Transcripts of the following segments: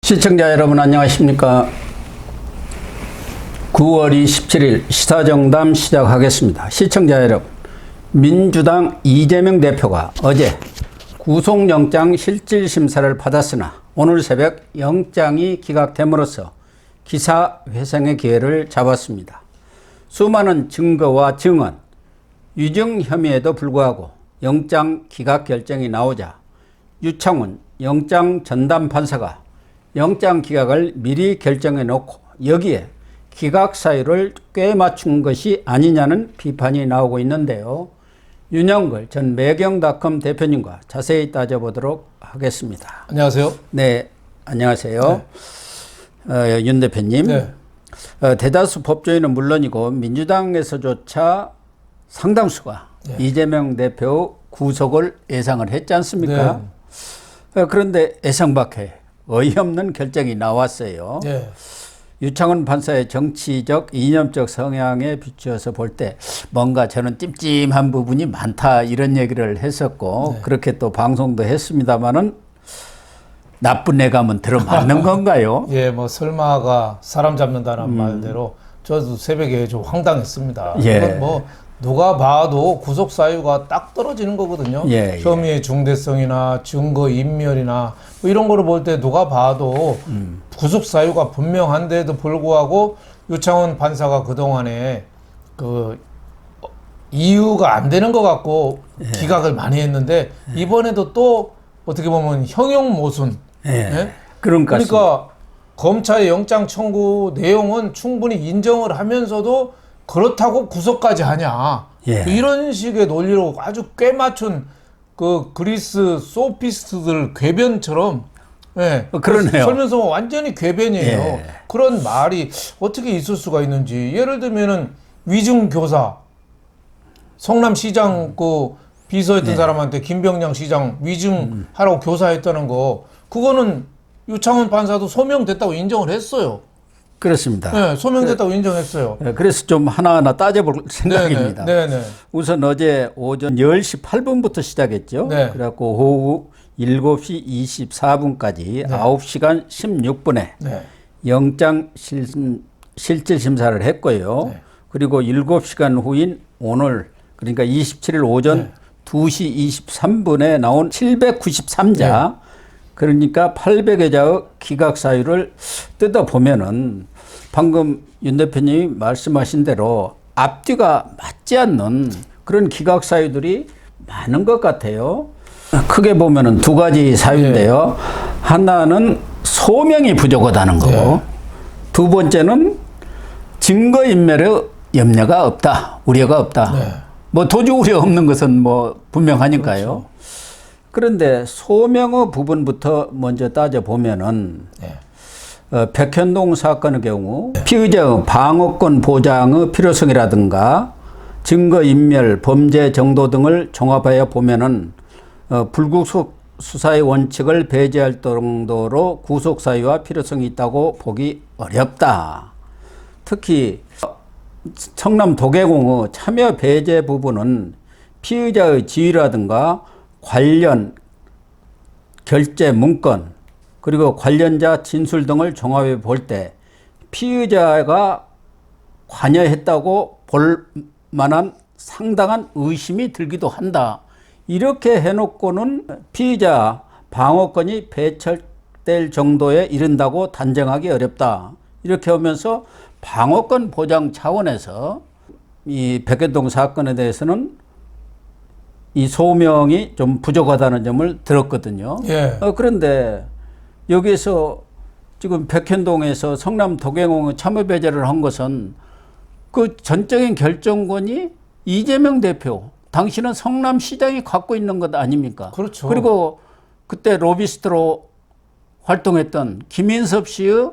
시청자 여러분 안녕하십니까. 9월 27일 시사정담 시작하겠습니다. 시청자 여러분, 민주당 이재명 대표가 어제 구속영장 실질심사를 받았으나 오늘 새벽 영장이 기각됨으로써 기사회생의 기회를 잡았습니다. 수많은 증거와 증언, 위증 혐의에도 불구하고 영장 기각 결정이 나오자 유창훈 영장 전담 판사가 영장 기각을 미리 결정해 놓고 여기에 기각 사유를 꽤 맞춘 것이 아니냐는 비판이 나오고 있는데요. 윤영걸 전 매경닷컴 대표님과 자세히 따져보도록 하겠습니다. 안녕하세요. 네, 안녕하세요. 네. 윤 대표님. 네. 대다수 법조인은 물론이고 민주당에서조차 상당수가 네. 이재명 대표 구속을 예상을 했지 않습니까? 네. 그런데 예상 밖에 어이없는 결정이 나왔어요. 네. 유창훈 판사의 정치적, 이념적 성향에 비추어서 볼 때 뭔가 저는 찜찜한 부분이 많다 이런 얘기를 했었고 네. 그렇게 또 방송도 했습니다마는 나쁜 애감은 들어맞는 건가요? 예, 뭐 설마가 사람 잡는다는 말대로 저도 새벽에 좀 황당했습니다. 예. 이건 뭐 누가 봐도 구속 사유가 딱 떨어지는 거거든요. 예, 혐의의 중대성이나 증거 인멸이나 뭐 이런 거를 볼 때 누가 봐도 구속 사유가 분명한데도 불구하고 유창훈 판사가 그동안에 그 이유가 안 되는 것 같고 예. 기각을 많이 했는데 이번에도 또 어떻게 보면 형용 모순. 예. 예? 그러니까 검찰의 영장 청구 내용은 충분히 인정을 하면서도 그렇다고 구속까지 하냐. 예. 이런 식의 논리로 아주 꽤 맞춘 그 그리스 소피스트들 궤변처럼 예. 그러네요. 설명서 완전히 궤변이에요. 예. 그런 말이 어떻게 있을 수가 있는지. 예를 들면은 위증 교사 성남시장 그 비서했던 사람한테 김병량 시장 위증하라고 교사했다는 거 그거는 유창훈 판사도 소명됐다고 인정을 했어요. 그렇습니다. 네, 소명됐다고 인정했어요. 그래서 좀 하나하나 따져볼 생각입니다. 네네. 우선 어제 오전 10시 8분부터 시작했죠. 네. 그래갖고 오후 7시 24분까지 네. 9시간 16분에 네. 영장 실질심사를 했고요. 네. 그리고 7시간 후인 오늘 그러니까 27일 오전 네. 2시 23분에 나온 793자 네. 그러니까 800여 자의 기각 사유를 뜯어보면은 방금 윤 대표님이 말씀하신 대로 앞뒤가 맞지 않는 그런 기각 사유들이 많은 것 같아요. 크게 보면은 두 가지 사유인데요. 네. 하나는 소명이 부족하다는 거고 네. 두 번째는 증거인멸의 염려가 없다. 우려가 없다. 네. 뭐 도주 우려 없는 것은 뭐 분명하니까요. 그렇죠. 그런데 소명의 부분부터 먼저 따져보면은 네. 백현동 사건의 경우 네. 피의자의 방어권 보장의 필요성이라든가 증거인멸, 범죄 정도 등을 종합하여 보면은 불구속 수사의 원칙을 배제할 정도로 구속 사유와 필요성이 있다고 보기 어렵다. 특히 성남 도계공의 참여 배제 부분은 피의자의 지위라든가 관련 결재 문건 그리고 관련자 진술 등을 종합해 볼 때 피의자가 관여했다고 볼 만한 상당한 의심이 들기도 한다. 이렇게 해놓고는 피의자 방어권이 배척될 정도에 이른다고 단정하기 어렵다. 이렇게 하면서 방어권 보장 차원에서 이 백현동 사건에 대해서는 이 소명이 좀 부족하다는 점을 들었거든요. 예. 그런데 여기에서 지금 백현동에서 성남 도경홍의 참여 배제를 한 것은 그 전적인 결정권이 이재명 대표, 당신은 성남시장이 갖고 있는 것 아닙니까? 그렇죠. 그리고 그때 로비스트로 활동했던 김인섭 씨의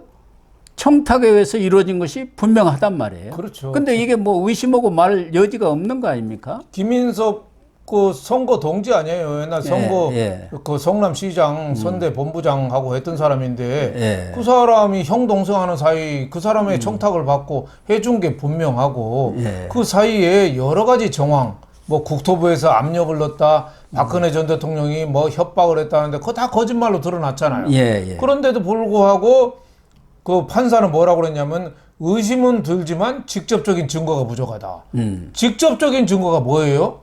청탁에 의해서 이루어진 것이 분명하단 말이에요. 그렇죠. 근데 이게 뭐 의심하고 말 여지가 없는 거 아닙니까? 김인섭 그 선거 동지 아니에요. 옛날 선거 그 성남시장 선대 본부장하고 했던 사람인데 그 사람이 형 동생하는 사이 그 사람의 청탁을 받고 해준 게 분명하고 그 사이에 여러 가지 정황 뭐 국토부에서 압력을 넣었다. 박근혜 전 대통령이 뭐 협박을 했다는데 그거 다 거짓말로 드러났잖아요. 예. 그런데도 불구하고 그 판사는 뭐라고 그랬냐면 의심은 들지만 직접적인 증거가 부족하다. 직접적인 증거가 뭐예요?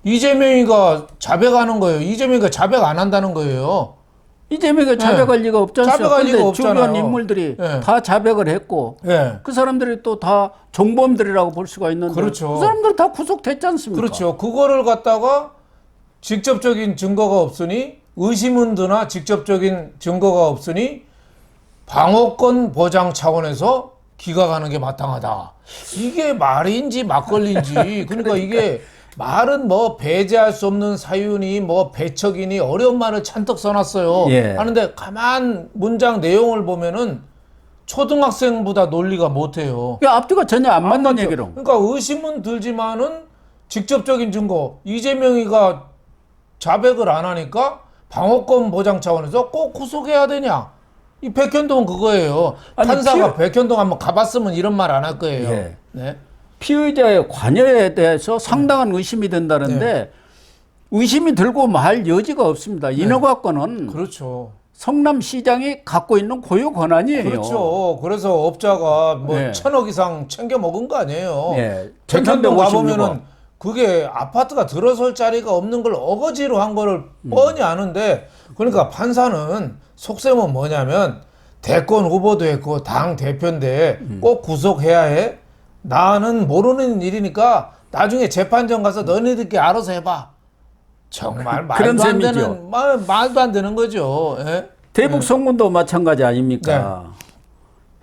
이재명이가 자백하는 거예요. 이재명이가 자백 안 한다는 거예요. 이재명이 자백할 리가 없지 않습니까? 자백할 리가 없잖아요. 주변 인물들이 다 자백을 했고 그 사람들이 또 다 정범들이라고 볼 수가 있는데 그렇죠. 그 사람들 다 구속됐지 않습니까? 그렇죠. 그거를 갖다가 직접적인 증거가 없으니 의심은 드나 직접적인 증거가 없으니 방어권 보장 차원에서 기각하는 게 마땅하다. 이게 말인지 막걸리인지 그러니까 이게 말은 뭐 배제할 수 없는 사유니 뭐 배척이니 어려운 말을 잔뜩 써놨어요. 하는데 가만 문장 내용을 보면은 초등학생보다 논리가 못해요. 앞뒤가 전혀 안 맞는 얘기로. 그러니까 의심은 들지만은 직접적인 증거 이재명이가 자백을 안 하니까 방어권 보장 차원에서 꼭 구속해야 되냐? 이 백현동은 그거예요. 판사가 백현동 한번 가봤으면 이런 말 안 할 거예요. 네. 피의자의 관여에 대해서 상당한 의심이 든다는데 의심이 들고 말 여지가 없습니다. 인허가권은 그렇죠. 성남시장이 갖고 있는 고유 권한이에요. 그렇죠. 그래서 업자가 뭐 1,000억 이상 챙겨 먹은 거 아니에요. 백현동 가보면은 그게 아파트가 들어설 자리가 없는 걸 어거지로 한 거를 뻔히 아는데 그러니까 판사는 속셈은 뭐냐면 대권 후보도 했고 당 대표인데 꼭 구속해야 해? 나는 모르는 일이니까 나중에 재판정 가서 너네들끼리 알아서 해봐. 정말 말도 안 되는 말도 안 되는 거죠. 예? 대북 송금도 마찬가지 아닙니까?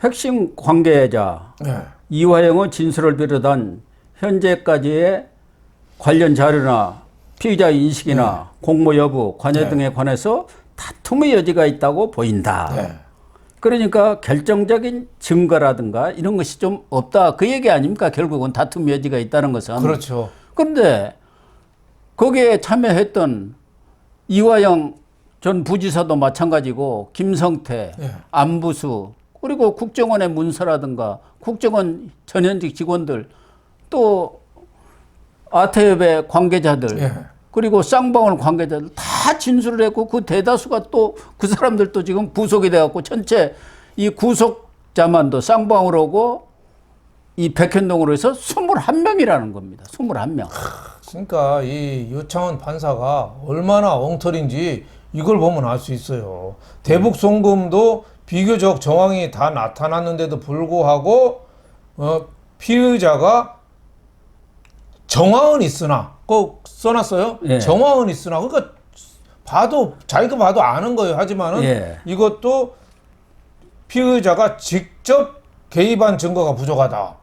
핵심 관계자 이화영의 진술을 비롯한 현재까지의 관련 자료나 피의자 인식이나 공모 여부, 관여 등에 관해서 다툼의 여지가 있다고 보인다. 그러니까 결정적인 증거라든가 이런 것이 좀 없다. 그 얘기 아닙니까? 결국은 다툼 여지가 있다는 것은. 그렇죠. 그런데 거기에 참여했던 이화영 전 부지사도 마찬가지고 김성태, 안부수 그리고 국정원의 문서라든가 국정원 전현직 직원들 또 아태협의 관계자들 그리고 쌍방울 관계자들 다 진술을 했고 그 대다수가 또 그 사람들도 지금 구속이 돼갖고 전체 이 구속자만도 쌍방울하고 이 백현동으로 해서 21명이라는 겁니다. 21명. 그러니까 이 유창훈 판사가 얼마나 엉터리인지 이걸 보면 알 수 있어요. 대북 송금도 비교적 정황이 다 나타났는데도 불구하고 피의자가 정황은 있으나 꼭 써놨어요. 정황은 있으나 그러니까 봐도 자기가 봐도 아는 거예요. 하지만은 이것도 피의자가 직접 개입한 증거가 부족하다.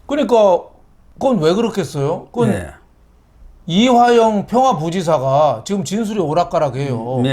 그러니까 그건 왜 그렇겠어요? 그건 이화영 평화부지사가 지금 진술이 오락가락해요.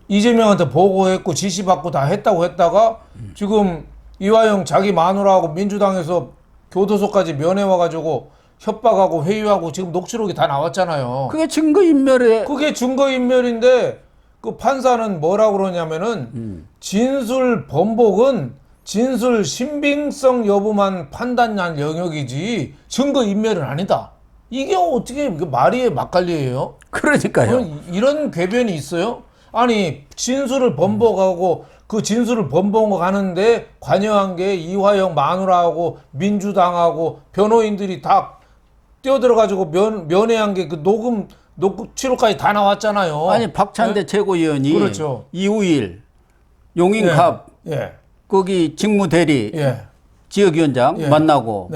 이재명한테 보고했고 지시받고 다 했다고 했다가 지금 이화영 자기 마누라하고 민주당에서 교도소까지 면회 와가지고 협박하고 회유하고 지금 녹취록이 다 나왔잖아요. 그게 증거인멸에. 그게 증거인멸인데 그 판사는 뭐라고 그러냐면은 진술 번복은 진술 신빙성 여부만 판단한 영역이지 증거인멸은 아니다. 이게 어떻게 말이 막갈리예요? 그러니까요. 이런 궤변이 있어요? 아니 진술을 번복하고 그 진술을 번복하는데 관여한 게 이화영 마누라하고 민주당하고 변호인들이 다 뛰어들어가지고 면회한 게 그 녹취록까지 다 나왔잖아요. 아니 박찬대 최고위원이 그렇죠. 이우일 용인갑 거기 직무대리 지역위원장 만나고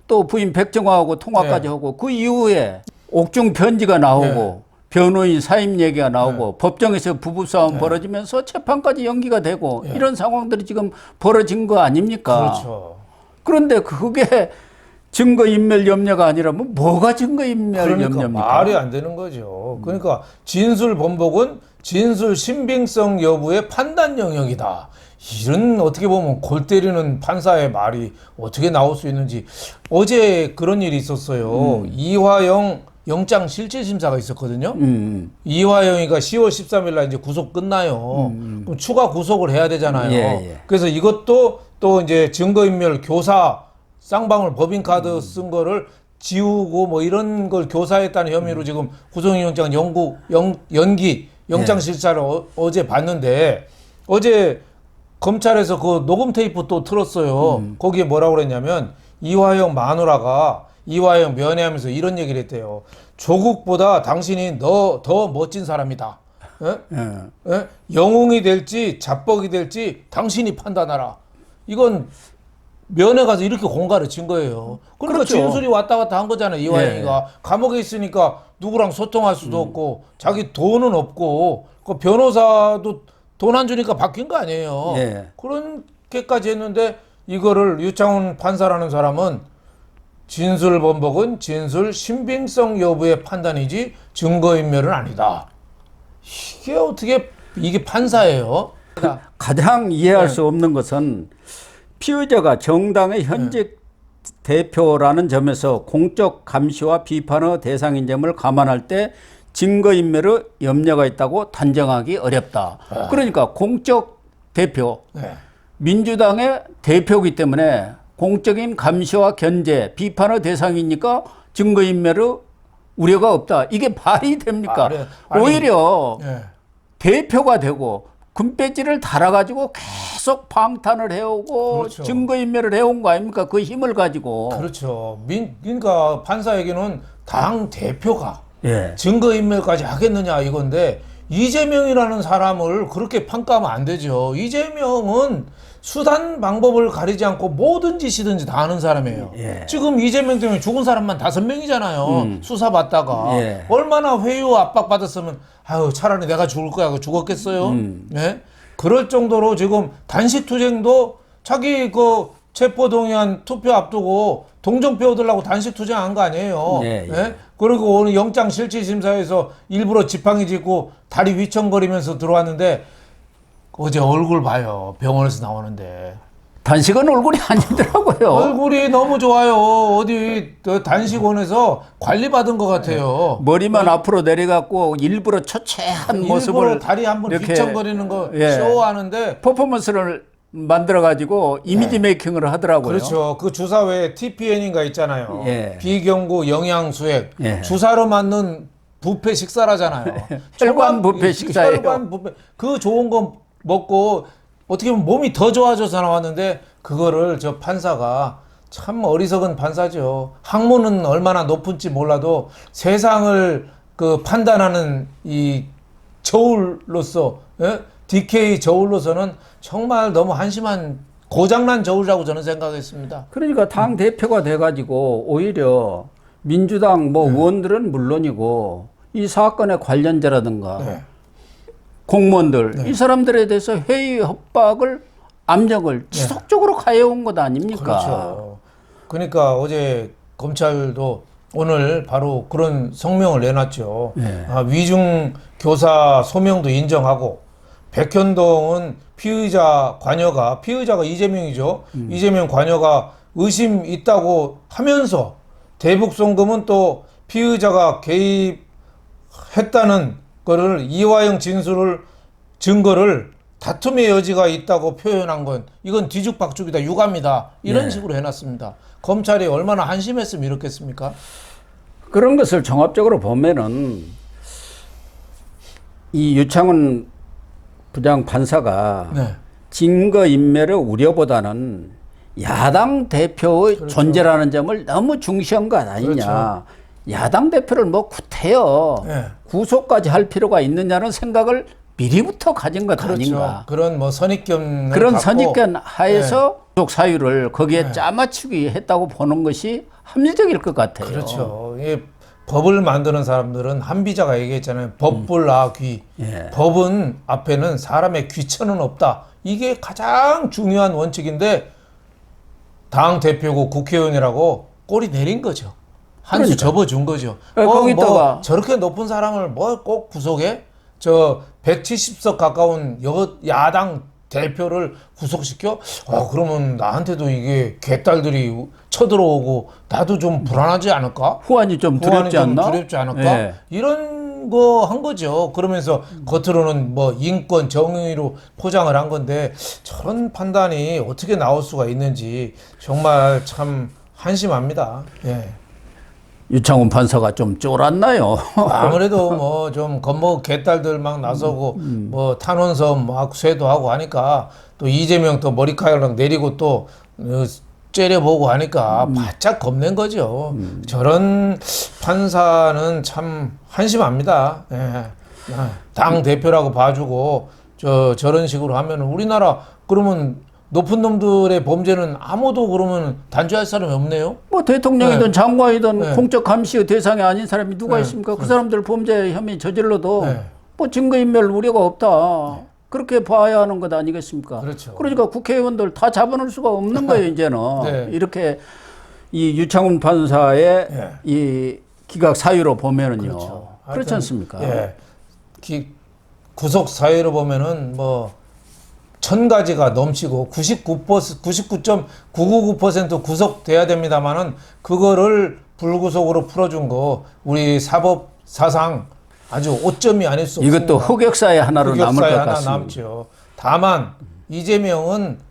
또 부인 백정화하고 통화까지 하고 그 이후에 옥중 편지가 나오고 변호인 사임 얘기가 나오고 법정에서 부부싸움 벌어지면서 재판까지 연기가 되고 이런 상황들이 지금 벌어진 거 아닙니까? 그렇죠. 그런데 그게 증거인멸 염려가 아니라면 뭐가 증거인멸 염려입니까? 말이 안 되는 거죠. 그러니까 진술 번복은 진술 신빙성 여부의 판단 영역이다. 이런 어떻게 보면 골 때리는 판사의 말이 어떻게 나올 수 있는지. 어제 그런 일이 있었어요. 이화영 영장 실질 심사가 있었거든요. 이화영이가 10월 13일 날 이제 구속 끝나요. 그럼 추가 구속을 해야 되잖아요. 그래서 이것도 또 이제 증거인멸 교사 쌍방울 법인카드 쓴 거를 지우고 뭐 이런 걸 교사했다는 혐의로 지금 구속영장 연기 영장 실사를 어제 봤는데 어제 검찰에서 그 녹음 테이프 또 틀었어요. 거기에 뭐라고 그랬냐면 이화영 마누라가 이화영 면회하면서 이런 얘기를 했대요. 조국보다 당신이 더 멋진 사람이다. 예? 예? 영웅이 될지 자뻑이 될지 당신이 판단하라. 이건 면회 가서 이렇게 공갈을 친 거예요. 그러니까 그렇죠. 진술이 왔다 갔다 한 거잖아요. 이화영이가 감옥에 있으니까 누구랑 소통할 수도 없고 자기 돈은 없고 그 변호사도 돈 안 주니까 바뀐 거 아니에요. 그렇게까지 했는데 이거를 유창훈 판사라는 사람은 진술 번복은 진술 신빙성 여부의 판단이지 증거인멸은 아니다. 이게 어떻게 이게 판사예요? 가장 이해할 수 없는 것은 피의자가 정당의 현직 대표라는 점에서 공적 감시와 비판의 대상인 점을 감안할 때 증거인멸의 염려가 있다고 단정하기 어렵다. 그러니까 공적 대표, 민주당의 대표이기 때문에 공적인 감시와 견제, 비판의 대상이니까 증거인멸의 우려가 없다. 이게 말이 됩니까? 오히려 대표가 되고 금배지를 달아가지고 계속 방탄을 해오고 그렇죠. 증거인멸을 해온 거 아닙니까? 그 힘을 가지고. 그렇죠. 그러니까 판사에게는 당 대표가 증거인멸까지 하겠느냐 이건데 이재명이라는 사람을 그렇게 평가하면 안 되죠. 이재명은 수단 방법을 가리지 않고 모든 짓이든지 다 하는 사람이에요. 지금 이재명 때문에 죽은 사람만 5명이잖아요. 수사받다가. 얼마나 회유 압박 받았으면 아유 차라리 내가 죽을 거야 하고 죽었겠어요. 그럴 정도로 지금 단식투쟁도 자기 그 체포동의안 투표 앞두고 동정표 얻으려고 단식투쟁한 거 아니에요. 그리고 오늘 영장실질심사에서 일부러 지팡이 짚고 다리 휘청거리면서 들어왔는데 어제 얼굴 봐요. 병원에서 나오는데. 단식은 얼굴이 아니더라고요. 얼굴이 너무 좋아요. 어디 단식원에서 관리받은 것 같아요. 머리만 앞으로 내려갖고 일부러 초췌한 모습을 다리 한번 휘청거리는 거 쇼하는데 퍼포먼스를 만들어가지고 이미지 메이킹을 하더라고요. 그렇죠. 그 주사 외에 TPN인가 있잖아요. 비경구 영양수액. 주사로 맞는 뷔페 식사라잖아요. 혈관 뷔페 식사예요. 혈관 뷔페. 그 좋은 거 먹고 어떻게 보면 몸이 더 좋아져서 나왔는데 그거를 저 판사가 참 어리석은 판사죠. 학문은 얼마나 높은지 몰라도 세상을 그 판단하는 이 저울로서 DK 저울로서는 정말 너무 한심한 고장난 저울이라고 저는 생각했습니다. 그러니까 당 대표가 돼가지고 오히려 민주당 뭐 의원들은 물론이고 이 사건의 관련자라든가 공무원들 이 사람들에 대해서 회의 협박을 압력을 지속적으로 가해온 것 아닙니까? 그렇죠. 그러니까 어제 검찰도 오늘 바로 그런 성명을 내놨죠. 위중 교사 소명도 인정하고 백현동은 피의자가 이재명이죠. 이재명 관여가 의심 있다고 하면서 대북송금은 또 피의자가 개입했다는 거를 이화영 증거를 다툼의 여지가 있다고 표현한 건 이건 뒤죽박죽이다, 유감이다 이런 식으로 해놨습니다. 검찰이 얼마나 한심했으면 이렇겠습니까? 그런 것을 종합적으로 보면은 이 유창훈 부장 판사가 증거인멸의 우려보다는 야당 대표의 존재라는 점을 너무 중시한 것 아니냐. 야당 대표를 뭐 구태여 구속까지 할 필요가 있느냐는 생각을 미리부터 가진 것 아닌가. 그런 뭐 선입견 하에서 구속 사유를 거기에 짜맞추기 했다고 보는 것이 합리적일 것 같아요. 그렇죠. 법을 만드는 사람들은 한비자가 얘기했잖아요. 법불아귀. 법은 앞에는 사람의 귀천은 없다. 이게 가장 중요한 원칙인데 당 대표고 국회의원이라고 꼬리 내린 거죠. 한 수 접어준 거죠. 거기다가 저렇게 높은 사람을 뭐 꼭 구속해? 저 170석 가까운 야당 대표를 구속시켜? 그러면 나한테도 이게 개딸들이 쳐들어오고 나도 좀 불안하지 않을까? 후환이 좀 두렵지 않나? 두렵지 않을까? 이런 거 한 거죠. 그러면서 겉으로는 뭐 인권, 정의로 포장을 한 건데 저런 판단이 어떻게 나올 수가 있는지 정말 참 한심합니다. 유창훈 판사가 좀 쫄았나요? 아무래도 뭐 좀 겁먹 개딸들 막 나서고 뭐 탄원서 막 쇄도하고 하니까 또 이재명 또 머리카락 내리고 또 째려보고 하니까 바짝 겁낸 거죠. 저런 판사는 참 한심합니다. 예. 당 대표라고 봐주고 저런 식으로 하면 우리나라 그러면 높은 놈들의 범죄는 아무도 그러면 단죄할 사람이 없네요. 뭐 대통령이든 네. 장관이든 네. 공적 감시의 대상이 아닌 사람이 누가 네. 있습니까? 그 사람들 범죄 혐의 저질러도 네. 뭐 증거인멸 우려가 없다. 그렇게 봐야 하는 것 아니겠습니까? 그렇죠. 그러니까 국회의원들 다 잡아놓을 수가 없는 거예요, 이제는. 네. 이렇게 이 유창훈 판사의 네. 이 기각 사유로 보면은요. 그렇죠. 그렇지 않습니까? 예. 구속 사유로 보면은 뭐 1000가지가 넘치고 99.999% 구속돼야 됩니다만은 그거를 불구속으로 풀어준 거 우리 사법 사상 아주 오점이 아닐 수 없습니다. 이것도 흑역사의 하나로 남을 것 하나 같습니다. 남죠. 다만 이재명은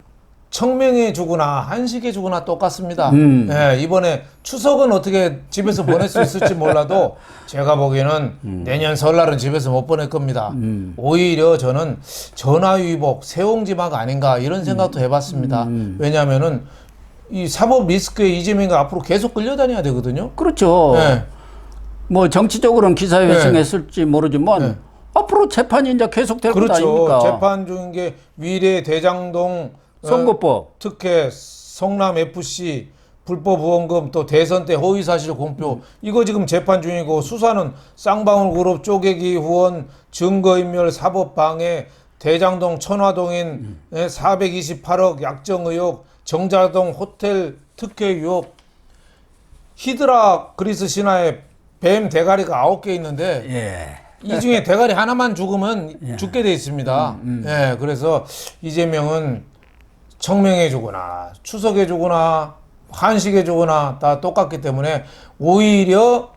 청명해 주거나 한식해 주거나 똑같습니다. 예, 이번에 추석은 어떻게 집에서 보낼 수 있을지 몰라도 제가 보기에는 내년 설날은 집에서 못 보낼 겁니다. 오히려 저는 전화위복, 세옹지마가 아닌가 이런 생각도 해봤습니다. 왜냐하면은 이 사법 리스크에 이재명이 앞으로 계속 끌려다녀야 되거든요. 그렇죠. 예. 뭐 정치적으로는 기사회 네. 회생했을지 모르지만 네. 앞으로 재판이 이제 계속 될 것 그렇죠. 아닙니까? 재판 중인 게 위례 대장동 선거법. 특혜 성남 FC 불법 후원금 또 대선 때 허위사실 공표 이거 지금 재판 중이고 수사는 쌍방울 그룹 쪼개기 후원 증거인멸 사법방해 대장동 천화동인 428억 약정 의혹 정자동 호텔 특혜 의혹 히드라 그리스 신화에 뱀 대가리가 9개 있는데 예. 이 중에 대가리 하나만 죽으면 죽게 돼 있습니다. 예, 그래서 이재명은 청명해 주거나 추석해 주거나 한식해 주거나 다 똑같기 때문에 오히려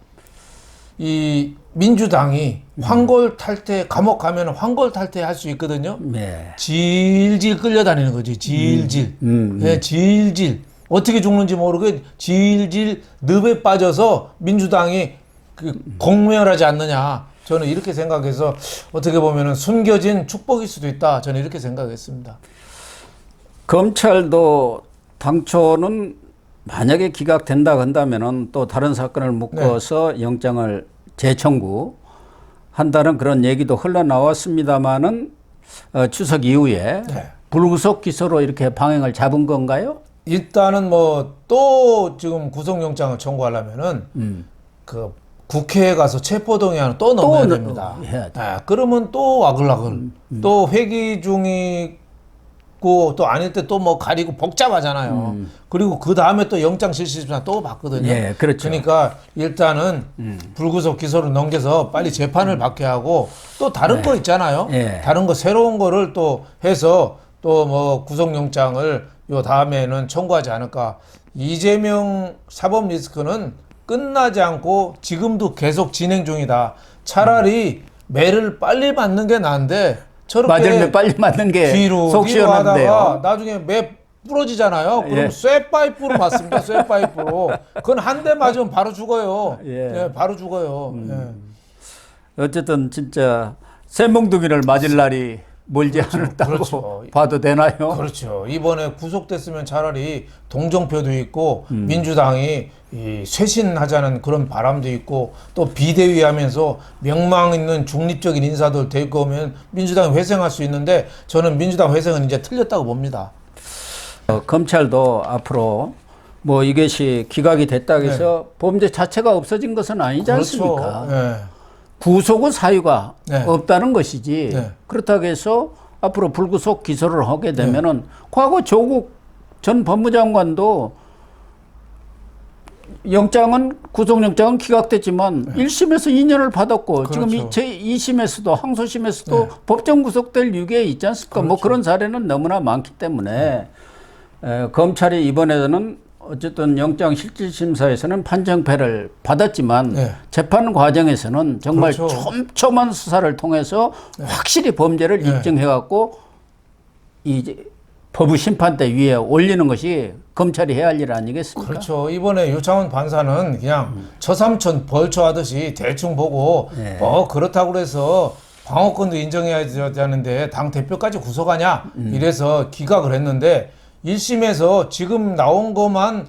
이 민주당이 황골 탈퇴 감옥 가면 황골 탈퇴 할 수 있거든요. 네. 질질 끌려다니는 거지. 질질. 예, 질질. 어떻게 죽는지 모르게 질질 늪에 빠져서 민주당이 그 공멸하지 않느냐. 저는 이렇게 생각해서 어떻게 보면은 숨겨진 축복일 수도 있다. 저는 이렇게 생각했습니다. 검찰도 당초는 만약에 기각된다 한다면은 또 다른 사건을 묶어서 영장을 재청구 한다는 그런 얘기도 흘러나왔습니다만은 추석 이후에 불구속 기소로 이렇게 방향을 잡은 건가요? 일단은 뭐 또 지금 구속영장을 청구하려면은 그 국회에 가서 체포동의안을 또 넘어야 됩니다. 그러면 또 와글와글 또 회기 중이고 또 아닐 때 또 뭐 가리고 복잡하잖아요. 그리고 그 다음에 또 영장 실시심사 또 받거든요. 예, 그렇죠. 그러니까 일단은 불구속 기소를 넘겨서 빨리 재판을 받게 하고 또 다른 거 있잖아요. 다른 거 새로운 거를 또 해서 또 뭐 구속영장을 요 다음에는 청구하지 않을까. 이재명 사법 리스크는 끝나지 않고 지금도 계속 진행 중이다. 차라리 매를 빨리 맞는 게 나은데 저렇게 맞으면 빨리 맞는 게 뒤로 속 시원한데요. 하다가 나중에 매 부러지잖아요. 그럼 쇠파이프로 맞습니다. 쇠파이프로. 그건 한 대 맞으면 바로 죽어요. 예, 바로 죽어요. 어쨌든 진짜 쇠몽둥이를 맞을 날이 멀지 않았다고 그렇죠. 봐도 되나요? 그렇죠. 이번에 구속됐으면 차라리 동정표도 있고 민주당이 이 쇄신하자는 그런 바람도 있고 또 비대위 하면서 명망 있는 중립적인 인사들 데리고 오면 민주당이 회생할 수 있는데 저는 민주당 회생은 이제 틀렸다고 봅니다. 검찰도 앞으로 뭐 이것이 기각이 됐다 해서 범죄 자체가 없어진 것은 아니지 않습니까? 구속은 사유가 없다는 것이지. 그렇다고 해서 앞으로 불구속 기소를 하게 되면은 과거 조국 전 법무장관도 구속영장은 기각됐지만 1심에서 2년을 받았고 지금 제2심에서도 항소심에서도 법정 구속될 유기에 있지 않습니까? 뭐 그런 사례는 너무나 많기 때문에 검찰이 이번에는 어쨌든 영장실질심사에서는 판정패를 받았지만 재판 과정에서는 정말 촘촘한 수사를 통해서 확실히 범죄를 입증해갖고 이제 법무 심판대 위에 올리는 것이 검찰이 해야 할 일 아니겠습니까? 그렇죠. 이번에 유창훈 판사는 그냥 처삼천 벌초하듯이 대충 보고 뭐 그렇다고 그래서 방어권도 인정해야 되는데 당 대표까지 구속하냐 이래서 기각을 했는데 1심에서 지금 나온 것만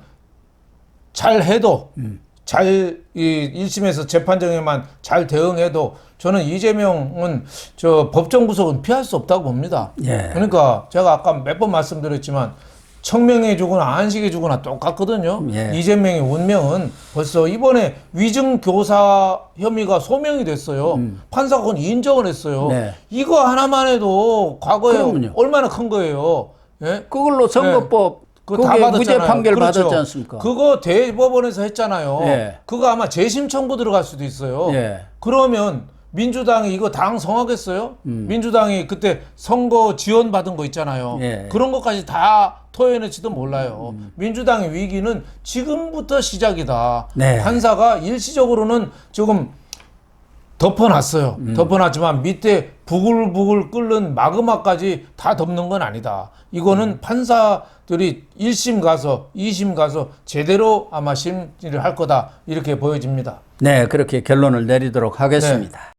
잘 해도 이 1심에서 재판정에만 잘 대응해도 저는 이재명은 저 법정 구속은 피할 수 없다고 봅니다. 그러니까 제가 아까 몇 번 말씀드렸지만 청명해 주거나 안식해 주거나 똑같거든요. 이재명의 운명은 벌써 이번에 위증 교사 혐의가 소명이 됐어요. 판사가 그건 인정을 했어요. 이거 하나만 해도 과거에 그럼요. 얼마나 큰 거예요. 예? 그걸로 선거법 그거 다 그게 받았잖아요. 무죄 판결 그렇죠. 받았지 않습니까? 그거 대법원에서 했잖아요. 그거 아마 재심 청구 들어갈 수도 있어요. 그러면 민주당이 이거 당성하겠어요? 민주당이 그때 선거 지원 받은 거 있잖아요. 그런 것까지 다 토해낼지도 몰라요. 민주당의 위기는 지금부터 시작이다. 판사가 일시적으로는 조금 덮어놨어요. 덮어놨지만 밑에 부글부글 끓는 마그마까지 다 덮는 건 아니다. 이거는 판사들이 1심 가서 2심 가서 제대로 아마 심리를 할 거다. 이렇게 보여집니다. 네, 그렇게 결론을 내리도록 하겠습니다.